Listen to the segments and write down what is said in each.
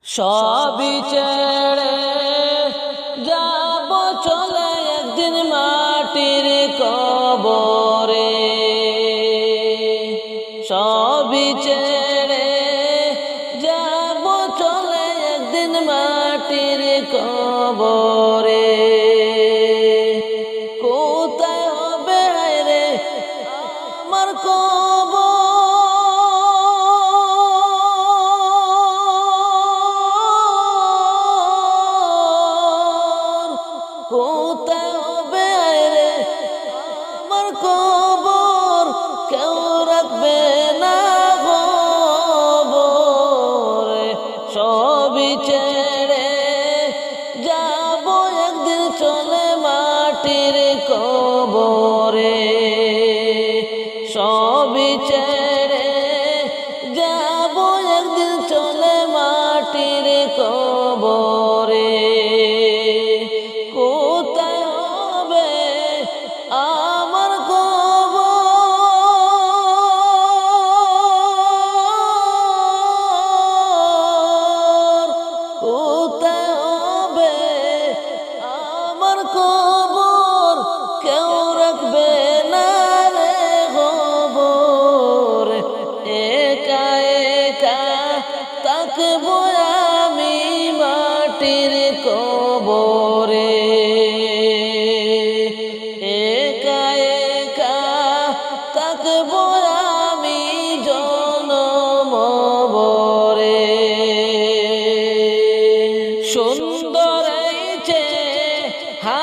সবই ছেড়ে যাব চলে একদিন মাটির কবরে। সবই ছেড়ে যাব চলে একদিন মাটির কবরে। কোথায় হবে রে আমার কবর? কোথায় হবে রে আমার কবর? কেউ রাখবে না খবর। সবই ছেড়ে যাব একদিন চলে মাটির কবরে। সবই ছেড়ে যাব একদিন চলে মাটির কবরে। কোথায় হবে আমার কবর? কোথায় হবে আমার কবর? কেউ রাখবে না রে খবর। একা একা থাকবো আমি মাটির কবরে। একা একা থাকবো আমি জনম ভরে। সুন্দর এই চেহারাখানি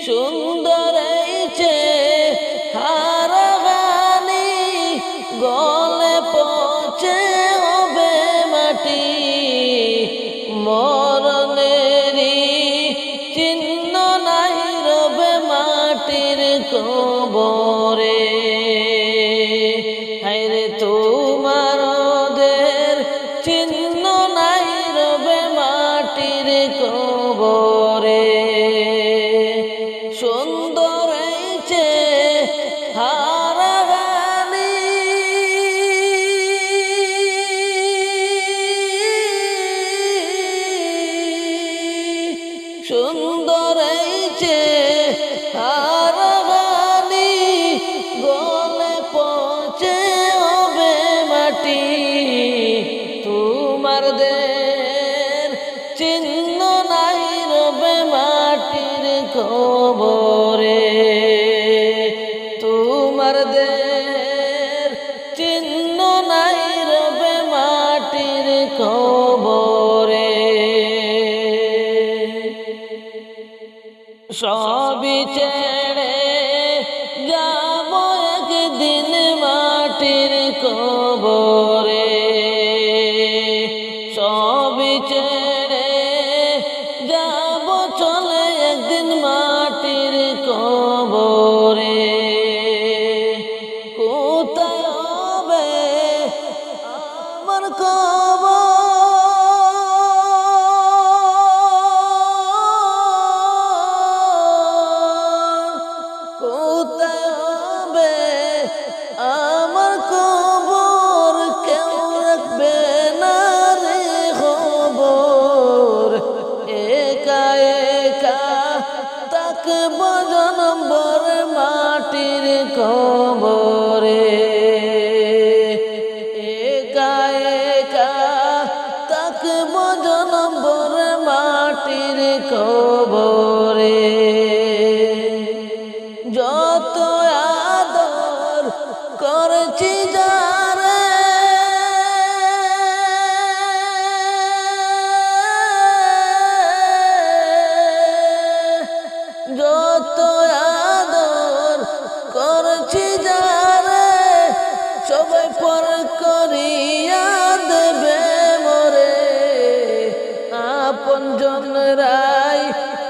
সুন্দর এই চেহারাখানি গলে পচে হবে মাটি। মরণেরই চিহ্ন নাই রবে মাটির কবরে। হায়রে তোমার ওদের চিহ্ন নাই রবে মাটির কবরে। সুন্দর এই চেহারাখানি সুন্দর এই চেহারাখানি গলে পচে হবে মাটি। তোমার দের চিহ্ন নাই রবে মাটির কবরে। তোমার দের চিহ্ন নাই রবে মাটির কবরে। সবই ছেড়ে যাব একদিন মাটির কবরে। সবই ছেড়ে যাব চলে একদিন মাটির কবরে। কোথায় হবে আমার কবর? কোথায় হবে আমার কবর? কেউ রাখবে না রে খবর। একা একা থাকবো জনম ভর মাটির কবরে। একা একা থাকবো জনম ভর মাটির কবরে। যত আদর করেছি যারে যত আদর করেছি যারে সবাই পর করিয়া দেবে মরে। আপন জনরাই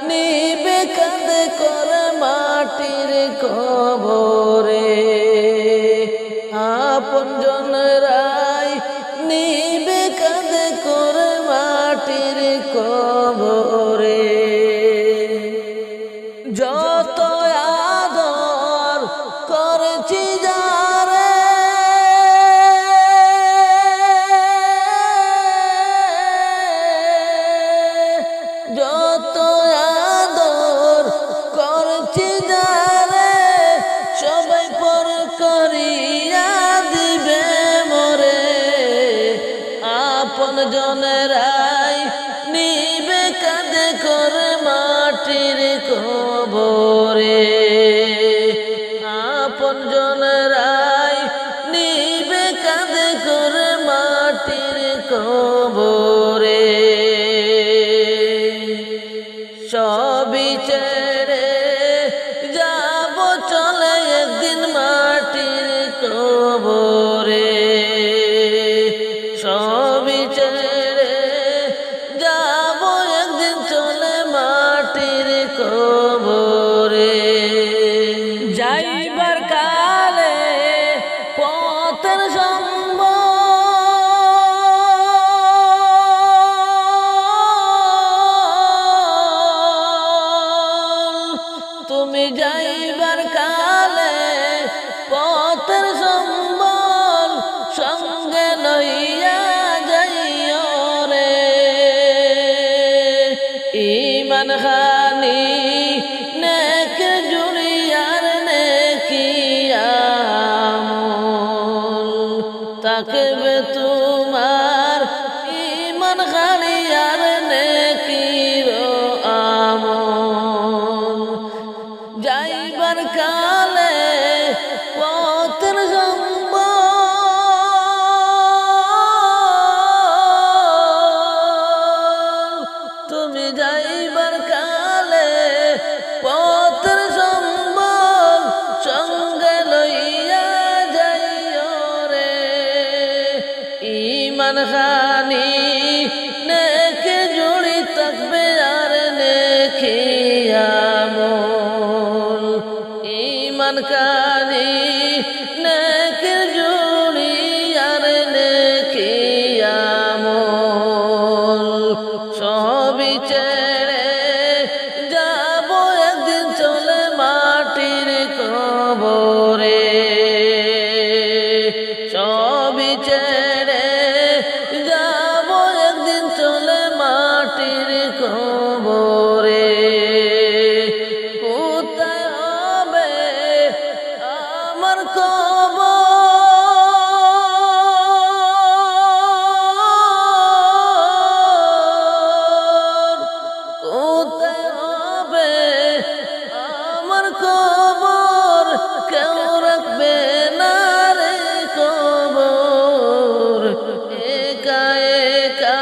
নিবে কাঁদে করে মাটির কবরে। আপন জনরাই নিবে কাঁদে করে মাটির কবরে। যত জনেরাই নিবে কাঁধে করে মাটির কবরে, আপন জনেরাই নিবে কাঁধে করে মাটির কবরে। সবই ছেড়ে যাব চলে একদিন মাটির কবরে, সবই ছেড়ে যাব একদিন চলে মাটির কবরে। যাইবার কালে পথের তুমি যাইবার কালে পথের সম্বল সঙ্গে লইয়া যাইও রে, ঈমান খানি নেক জুড়িয়ার নেকি আমল তাকবে তোমার, ঈমান খানি আর নেকির আমল। যাইবার কালে পথের সম্বল, তুমি যাইবার কালে পথের সম্বল সঙ্গে লইয়া যাইও রে, ঈমান খানি নেক জুড়ি থাকবে আর নেকি আমল। ঈমান খানি নেকের জুড়ি আর নেকি আমল। সবই ছেড়ে যাব একদিন চলে মাটির কবরে, সবই ছেড়ে যাব একদিন চলে মাটির কবরে। কোথায় হবে আমার কবর, কোথায় হবে আমার কবর, কেউ রাখবে না রে কবর। একা একা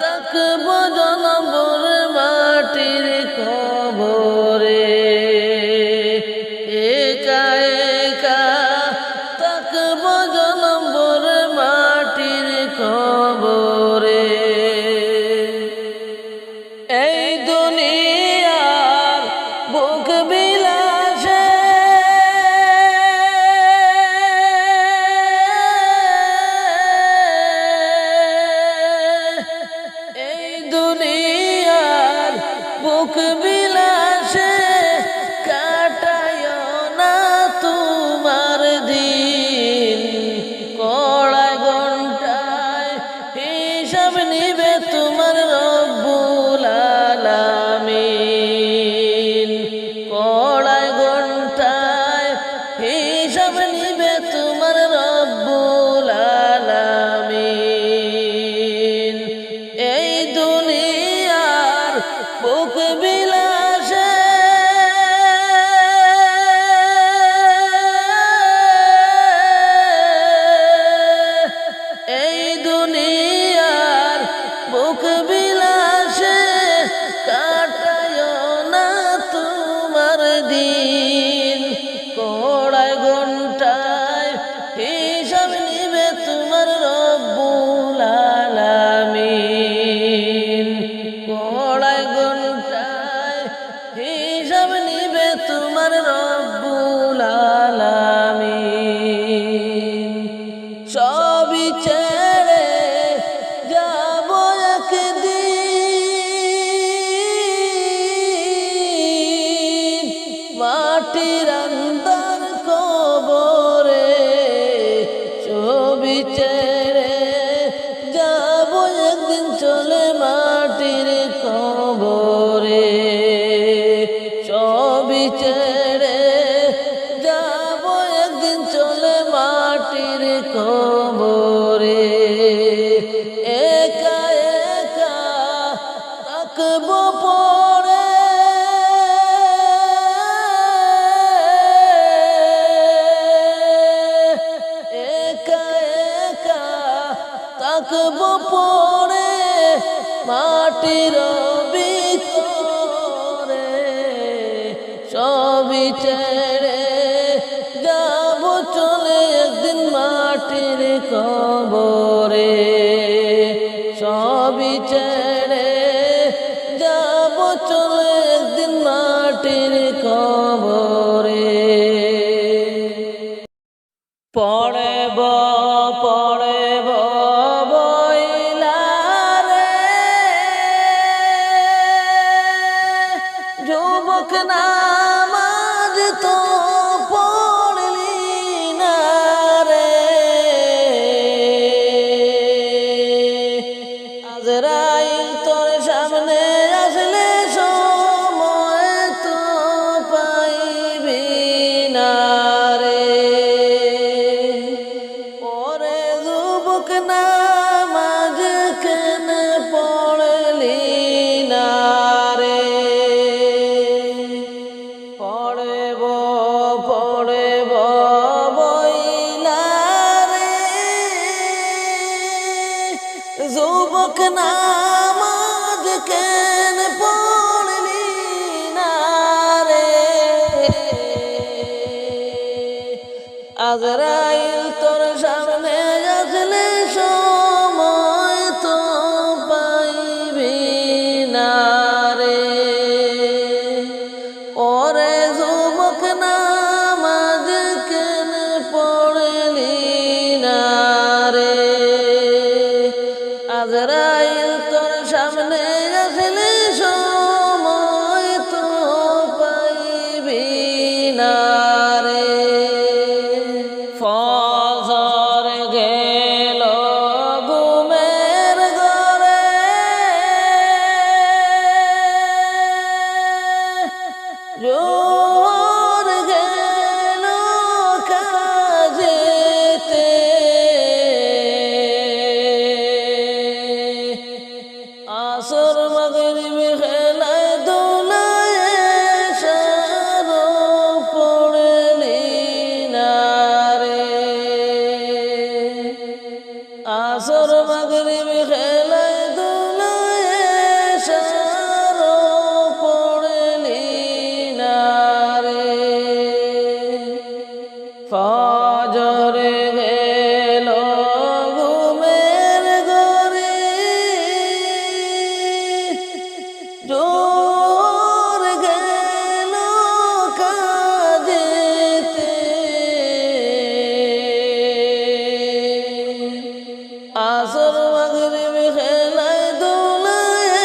থাকব জনমভর মাটির কবরে, একা একা থাকব জনমভর মাটির কবরে। এই দুনিয়ার বুক বিলাসে এই দুনিয়ার বুক বিলাসে কাটায় না তোমার দিন, কড়ায় ঘন্টায় হিসাব নিবে তোমার রব্বুল আলামিন, কড়ায় ঘন্টায় হিসাব নিবে তোমার রব্বুল আলামিন। এই দুনিয়ার বুক বিলাসে এই দুনিয়ার বুক বিলাসে কাটায় না তোমার দিন, কড়ায় ঘন্টায় হিসাব নিবে তোমার রব্বুল আলামিন, কড়ায় ঘন্টায় হিসাব নিবে তোমার রব্বুল আলামিন। সবই ছেড়ে যাব একদিন মাটির আন্দার কবরে, সবই ছেড়ে যাব একদিন চলে মাটির কবরে, সবই ছেড়ে যাব একদিন চলে মাটির কবরে। মাটির ভিতরে সবই ছেড়ে যাব চলে একদিন মাটির কবরে সবই ছেড়ে যাব চলে একদিন মাটির কবরে পড়ব পড়ব বইলারে যুবক নামাজ তো পড়লি না রে আজরাইল তোর সামনে আসলে সময় তো পাইবি না রে ওরে যুবক নামাজ কেন পড়লি না রে পড়ব পড়ব বইলা রে যুবক নামাজ কেন পড়লি না রে আজরাইল তোর সামনে আসলে সময় তো পাইবি না রে ওরে যুবক নামাজ কেন পড়লি না রে আজরাইল তোর সামনে আসলে সময় তো পাইবি না রে ফজর গেল ঘুমের ঘরে জোর গেল কাজেতে আসর মাগরিব খেলায় দোলায় সারো পড়লি না রে আসর মাগরিব খেলায় দোলায় সারো পড়লি না রে ফজরে গেল ঘুমের ঘরে জোর গেল কাজেতে আসর মাগরিব খেলায় দোলায়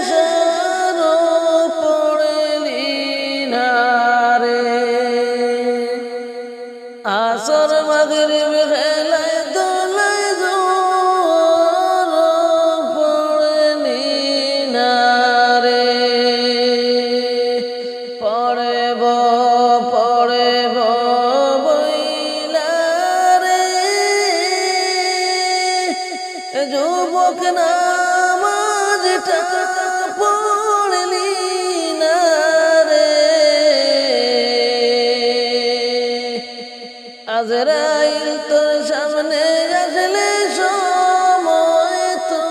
সারো পড়লি না রে আসর মাগরিব খেলায় দোলায় জোর পড়লি না রে পড়ব পড়ব বইলা রে যুবক নামাজটা পড়লি না রে আজরাইল তোর সামনে আসলে সময় তো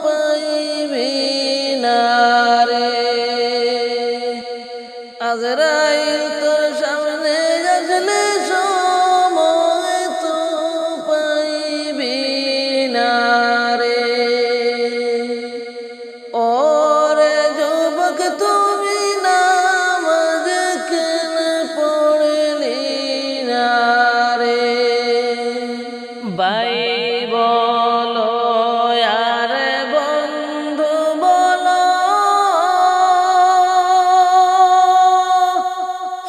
পাইবি না রে আজরাইল তোর সামনে আসলে সময় তো পাইবি না রে ওরে যুবক তুমি নামাজ কেন পড়লি না রে ভাই বলো আর বন্ধু বলো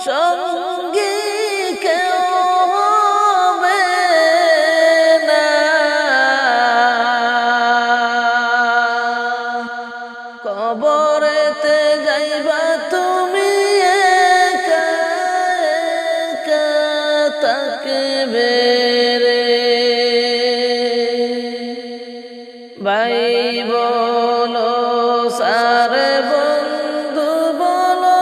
সঙ্গী কেউ হবে না কবরেতে যাইবা তুমি একা একা থাকবে রে ভাই বলো সারে বন্ধু বলো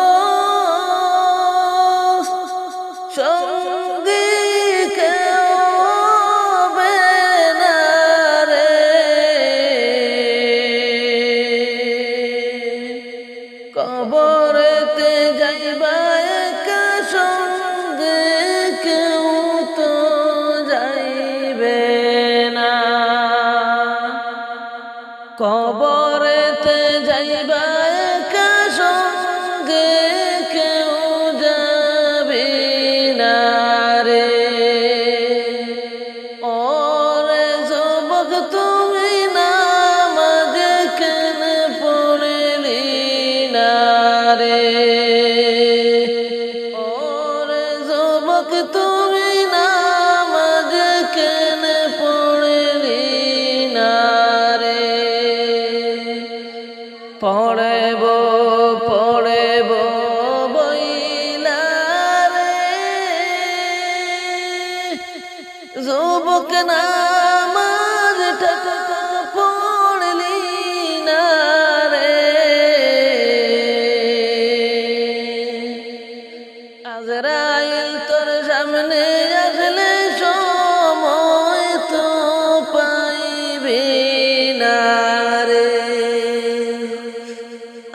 তুমি নামাজ কেন পড়লি না রে? পড়ব পড়ব বইলা রে, যুবক নামাজটা পড়লি না রে। আজরাইল তোর সামনে আসলে সময় তো পাইবি না রে।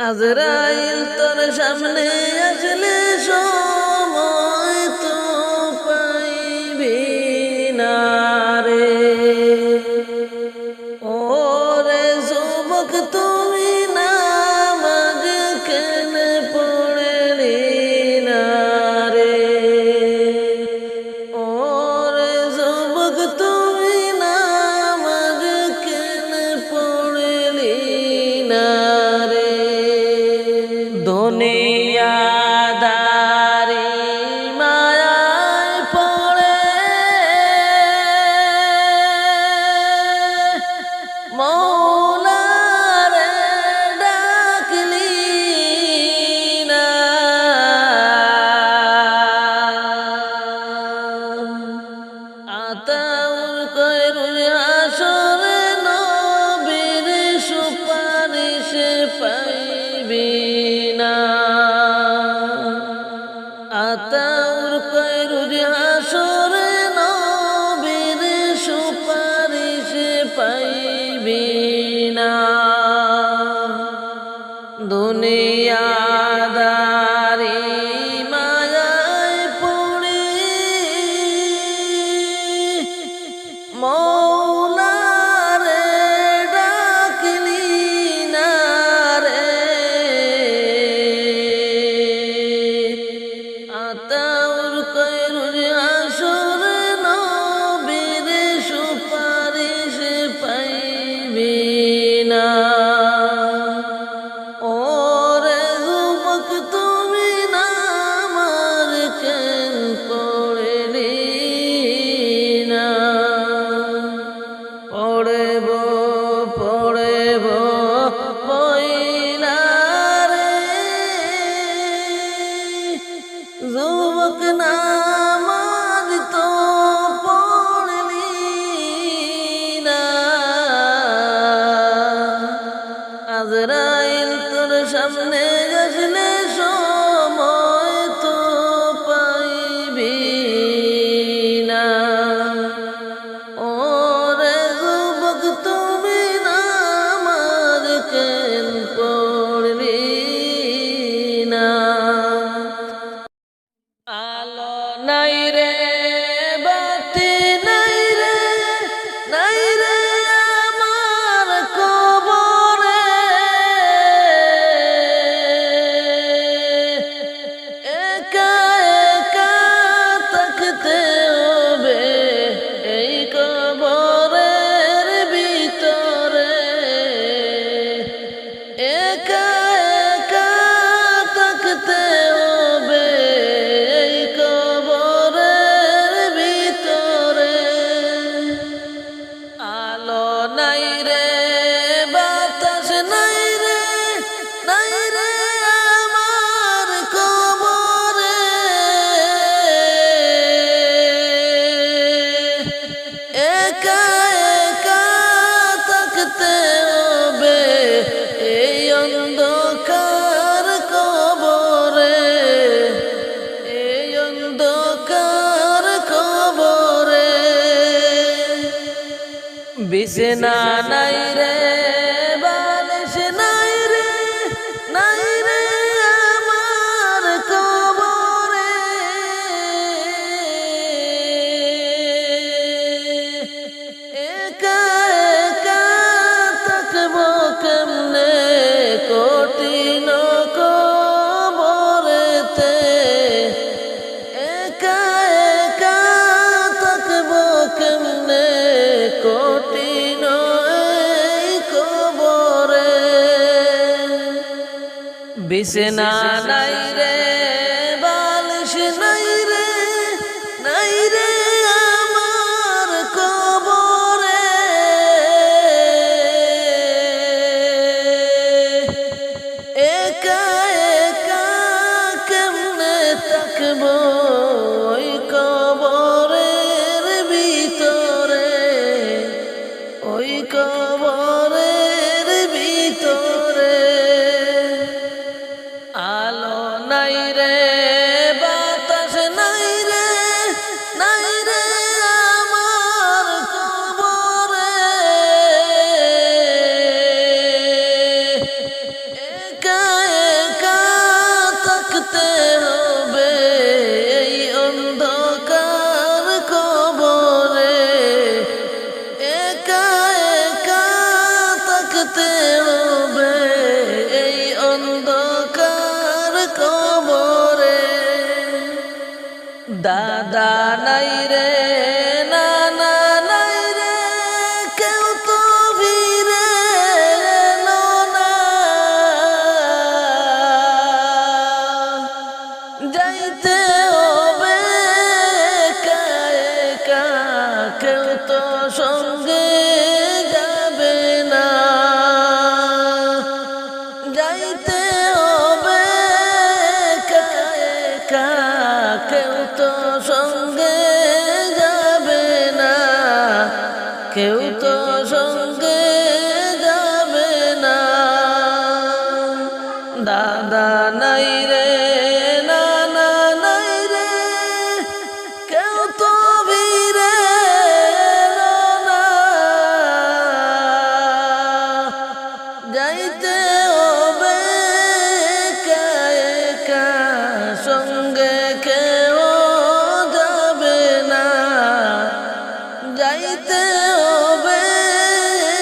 আজরাইল তোর সামনে আসলে সময় তো পাইবি না রে। ওরে যুবক তুমি নামাজ কেন পড়লি না রে? ওরে যুবক তুমি নামাজ কেন পড়লি না রে? দুনিয়াদারি মায়ায় পড়ে মৌলারে ডাকলি না। আতাউর কয়রুল হাসরে নবীর সুপারিশ পাইবি না। আতাউর কয়রুল হাসরে নবীর সুপারিশ পাইবি না। দুনিয়াদারি মায়ায় পড়ে মৌলারে ডাকলি না রে। আতাউর কয়রুল হাসরে নবীর সুপারিশ পাইবি না। ওরে যুবক তুমি নামাজ কেন পড়লি না? পড়ব পড়ব বইলা রে, যুবক নামাজ তো পড়লি না। আজরাইল তোর সামনে আসলে সময় তো পাইবি না। ওরে যুবক তুমি নামাজ কেন পড়লি না? আলো নাই রে বাতি নাই রে, নাই রে আমার কবরে। একা একা থাকতে হবে এই কবরের ভিতরে। একা একা থাকতে হবে এই কবরের ভিতরে। আলো নাই রে বাতাস নাই রে, নাই রে আমার কবরে। একা একা থাকতে হবে এই অন্ধকার কবরে। এই অন্ধকার কবরে। বিছানা নাই রে বালিশ নাই রে, নাই রে আমার কবরে। একা একা থাকবো কেমনে কঠিন কবরেতে। একা একা থাকবো কেমনে কঠিন এই কবরে। বিছানা নাই রে বালিশ নাই রে, দাদা নাই রে নানা নাই রে কেউ তো ভিড়ে এলো না যাইতে হবে একা একা কেউ তো সঙ্গে যাবে না যাইতে হবে একা একা কেউ তো সঙ্গে যাবে না কেউ তো সঙ্গে যাবে না দাদা নাই রে নানা নাই রে কেউ তো ভিড়ে এলো না যাইতে হবে একা একা সঙ্গে কেউ যাবে না যাইতে হবে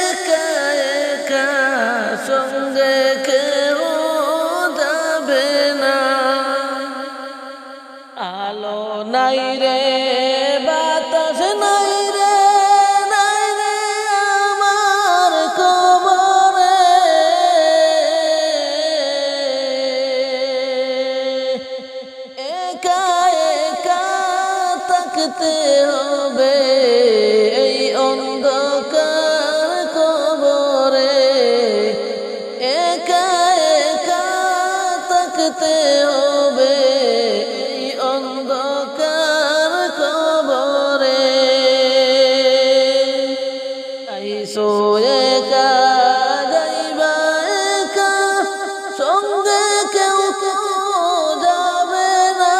একা একা সঙ্গে কেউ যাবে না আলো নাই রে বাতাস নাই রে নাই রে আমার কবরে একা একা থাকতে হবে এই অন্ধকার কবরে একা একা থাকতে হবে এই অন্ধকার কবরে আইসো একা যাইবা একা সঙ্গে কেউ তো যাবে না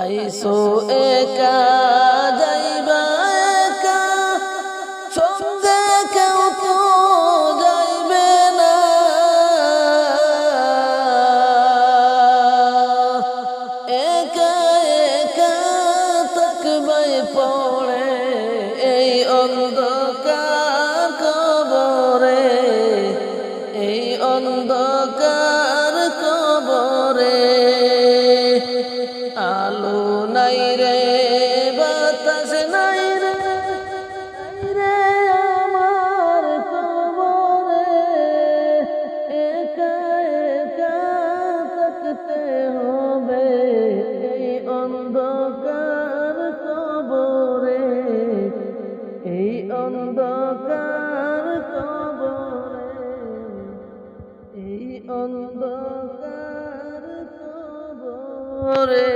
আইসো একা যাইবা একা সঙ্গে কেউ তো যাইবে না একা একা থাকবাই পড়ে এই অন্ধকার কবরে এই অন্ধকার কবরে আলো নাই রে বাতাস নাই রে নাই রে আমার কবরে একা একা থাকতে হবে এই অন্ধকার কবরে এই অন্ধকার কবরে এই অন্ধকার কবরে